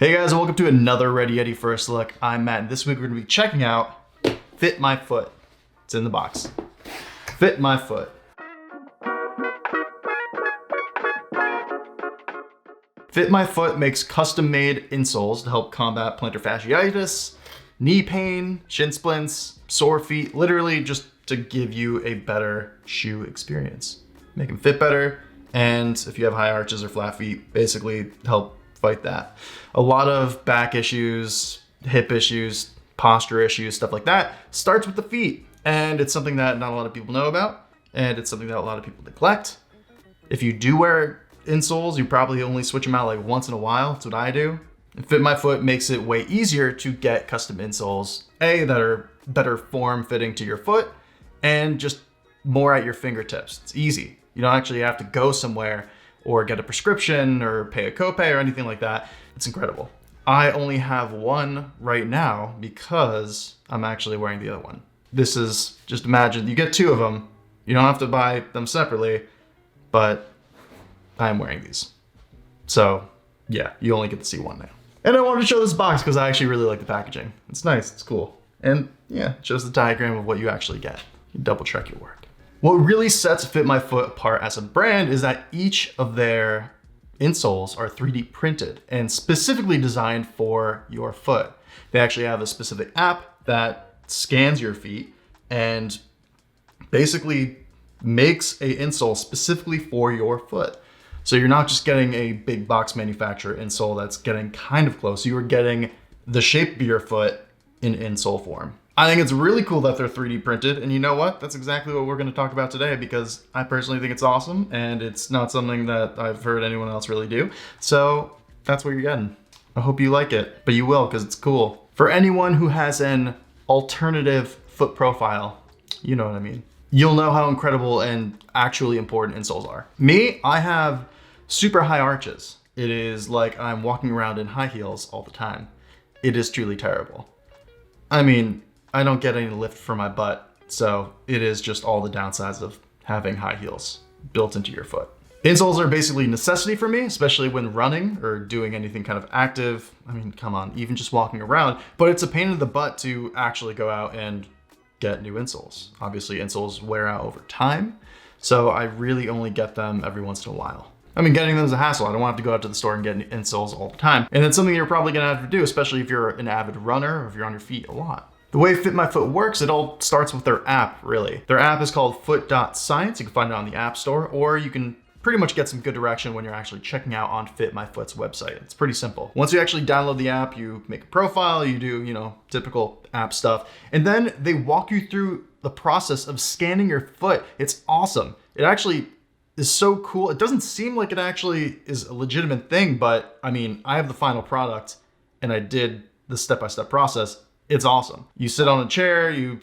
Hey guys, welcome to another Ready Yeti First Look. I'm Matt, and this week we're going to be checking out FitMyFoot. It's in the box. FitMyFoot. FitMyFoot makes custom-made insoles to help combat plantar fasciitis, knee pain, shin splints, sore feet, literally just to give you a better shoe experience. Make them fit better, and if you have high arches or flat feet, basically help fight that. A lot of back issues, hip issues, posture issues, stuff like that starts with the feet. And it's something that not a lot of people know about, and it's something that a lot of people neglect. If you do wear insoles, you probably only switch them out like once in a while. That's what I do. And FitMyFoot makes it way easier to get custom insoles, that are better form fitting to your foot and just more at your fingertips. It's easy. You don't actually have to go somewhere or get a prescription or pay a copay or anything like that. It's incredible. I only have one right now because I'm actually wearing the other one. This is, just imagine, you get two of them. You don't have to buy them separately, but I'm wearing these. So yeah, you only get to see one now. And I wanted to show this box because I actually really like the packaging. It's nice, it's cool. And yeah, it shows the diagram of what you actually get. You double check your work. What really sets FitMyFoot apart as a brand is that each of their insoles are 3D printed and specifically designed for your foot. They actually have a specific app that scans your feet and basically makes a insole specifically for your foot. So you're not just getting a big box manufacturer insole that's getting kind of close. You are getting the shape of your foot in insole form. I think it's really cool that they're 3D printed, and you know what? That's exactly what we're going to talk about today because I personally think it's awesome and it's not something that I've heard anyone else really do. So that's what you're getting. I hope you like it, but you will because it's cool. For anyone who has an alternative foot profile, you know what I mean. You'll know how incredible and actually important insoles are. Me, I have super high arches. It is like I'm walking around in high heels all the time. It is truly terrible. I mean, I don't get any lift for my butt, so it is just all the downsides of having high heels built into your foot. Insoles are basically a necessity for me, especially when running or doing anything kind of active. I mean, come on, even just walking around, but it's a pain in the butt to actually go out and get new insoles. Obviously, insoles wear out over time, so I really only get them every once in a while. I mean, getting them is a hassle. I don't want to have to go out to the store and get insoles all the time. And it's something you're probably gonna have to do, especially if you're an avid runner or if you're on your feet a lot. The way FitMyFoot works, it all starts with their app, really. Their app is called foot.science. You can find it on the App Store, or you can pretty much get some good direction when you're actually checking out on FitMyFoot's website. It's pretty simple. Once you actually download the app, you make a profile, you do, typical app stuff, and then they walk you through the process of scanning your foot. It's awesome. It actually is so cool. It doesn't seem like it actually is a legitimate thing, but I mean, I have the final product and I did the step-by-step process. It's awesome. You sit on a chair, you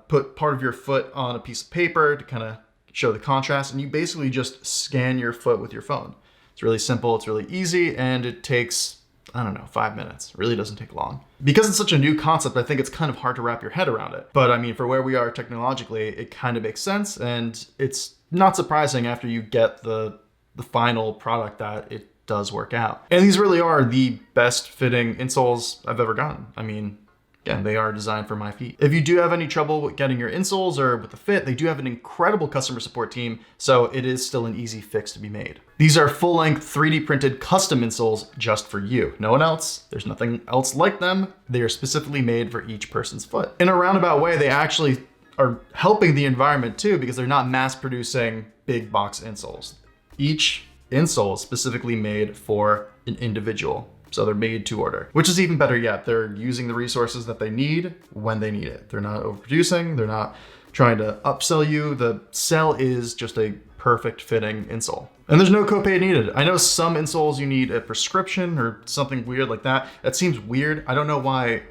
put part of your foot on a piece of paper to kind of show the contrast, and you basically just scan your foot with your phone. It's really simple, it's really easy, and it takes, 5 minutes. It really doesn't take long. Because it's such a new concept, I think it's kind of hard to wrap your head around it. But I mean, for where we are technologically, it kind of makes sense, and it's not surprising after you get the final product that it does work out. And these really are the best fitting insoles I've ever gotten. I mean, again, they are designed for my feet. If you do have any trouble with getting your insoles or with the fit, they do have an incredible customer support team, so it is still an easy fix to be made. These are full-length 3D printed custom insoles just for you. No one else. There's nothing else like them. They are specifically made for each person's foot. In a roundabout way, they actually are helping the environment too because they're not mass producing big box insoles. Each insole is specifically made for an individual. So they're made to order, which is even better yet. They're using the resources that they need when they need it. They're not overproducing. They're not trying to upsell you. The sell is just a perfect fitting insole. And there's no copay needed. I know some insoles you need a prescription or something weird like that. That seems weird. I don't know why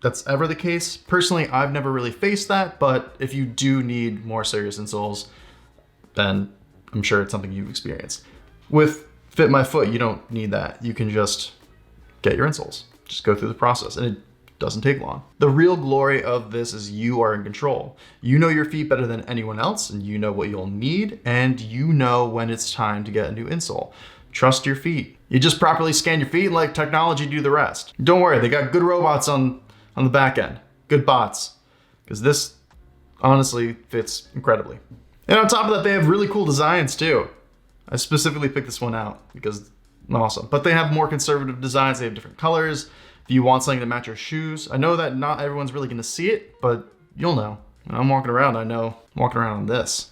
that's ever the case. Personally, I've never really faced that, but if you do need more serious insoles, then I'm sure it's something you've experienced. With FitMyFoot, you don't need that. You can just get your insoles. Just go through the process, and it doesn't take long. The real glory of this is you are in control. You know your feet better than anyone else, and you know what you'll need, and you know when it's time to get a new insole. Trust your feet. You just properly scan your feet and let technology do the rest. Don't worry, they got good robots on the back end. Good bots. Because this honestly fits incredibly. And on top of that, they have really cool designs too. I specifically picked this one out because it's awesome. But they have more conservative designs. They have different colors. If you want something to match your shoes, I know that not everyone's really gonna see it, but you'll know. When I'm walking around, I know I'm walking around on this.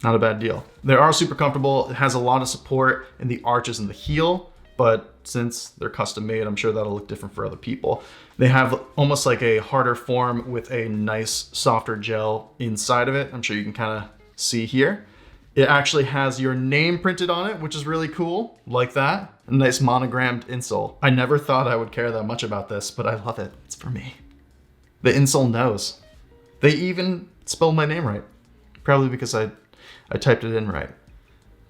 Not a bad deal. They are super comfortable. It has a lot of support in the arches and the heel, but since they're custom made, I'm sure that'll look different for other people. They have almost like a harder form with a nice softer gel inside of it. I'm sure you can kind of see here. It actually has your name printed on it, which is really cool, like that. A nice monogrammed insole. I never thought I would care that much about this, but I love it. It's for me. The insole knows. They even spelled my name right. Probably because I typed it in right.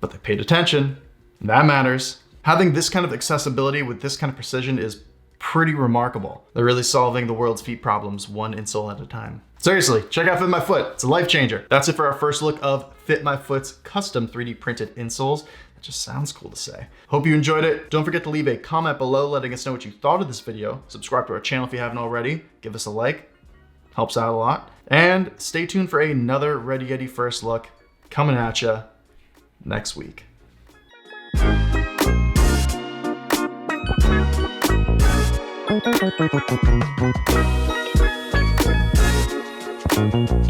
But they paid attention, and that matters. Having this kind of accessibility with this kind of precision is pretty remarkable. They're really solving the world's feet problems one insole at a time. Seriously, check out FitMyFoot. It's a life changer. That's it for our first look of FitMyFoot's custom 3D printed insoles. It just sounds cool to say. Hope you enjoyed it. Don't forget to leave a comment below letting us know what you thought of this video. Subscribe to our channel if you haven't already. Give us a like. Helps out a lot. And stay tuned for another Ready Yeti first look coming at you next week. Thank you.